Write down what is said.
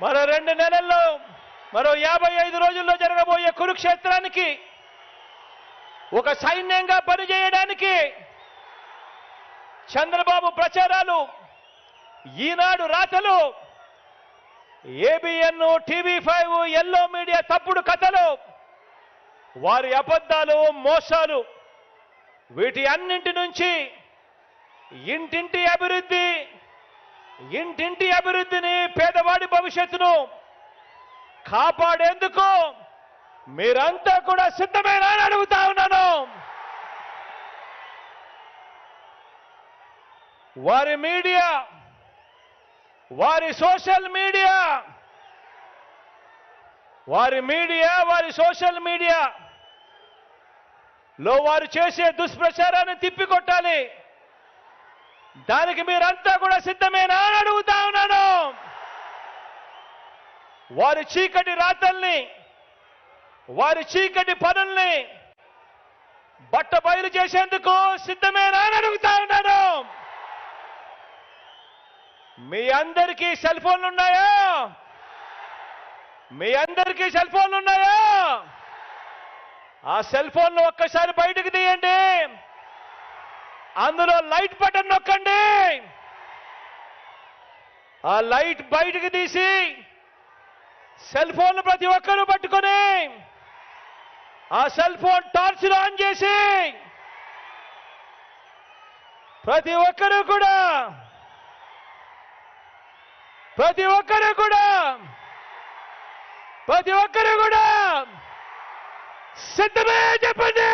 మరో 2 నెలల్లో మరో 55 రోజుల్లో జరగబోయే కురుక్షేత్రానికి ఒక సైన్యంగా పనిచేయడానికి చంద్రబాబు ప్రచారాలు, ఈనాడు రాతలు, ఏబిఎన్, టీవీ5, ఎల్లో మీడియా తప్పుడు కథలు, వారి అబద్ధాలు, మోసాలు, వీటి అన్నింటి నుంచి ఇంటింటి అభివృద్ధిని, పేదవాడి భవిష్యత్తును కాపాడేందుకు మీరంతా కూడా సిద్ధమేనా అని అడుగుతా ఉన్నాను. వారి మీడియా, వారి సోషల్ మీడియా, వారి సోషల్ మీడియాలో వారు చేసే దుష్ప్రచారాన్ని తిప్పికొట్టాలి. దానికి మీరంతా కూడా సిద్ధమేనా అని అడుగుతా ఉన్నాను. వారి చీకటి రాతల్ని, వారి చీకటి పనుల్ని బట్టబయలు చేసేందుకు సిద్ధమేనా అని అడుగుతా ఉన్నాను. మీ అందరికీ సెల్ ఫోన్లు ఉన్నాయా? మీ అందరికీ సెల్ ఫోన్లు ఉన్నాయా? ఆ సెల్ ఫోన్లు ఒక్కసారి బయటకు తీయండి. అందులో లైట్ బటన్ నొక్కండి. ఆ లైట్ బయటకు తీసి సెల్ ఫోన్లు ప్రతి ఒక్కరూ పట్టుకొని ఆ సెల్ ఫోన్ టార్చ్లు ఆన్ చేసి ప్రతి ఒక్కరూ కూడా సిద్ధమే చెప్పండి.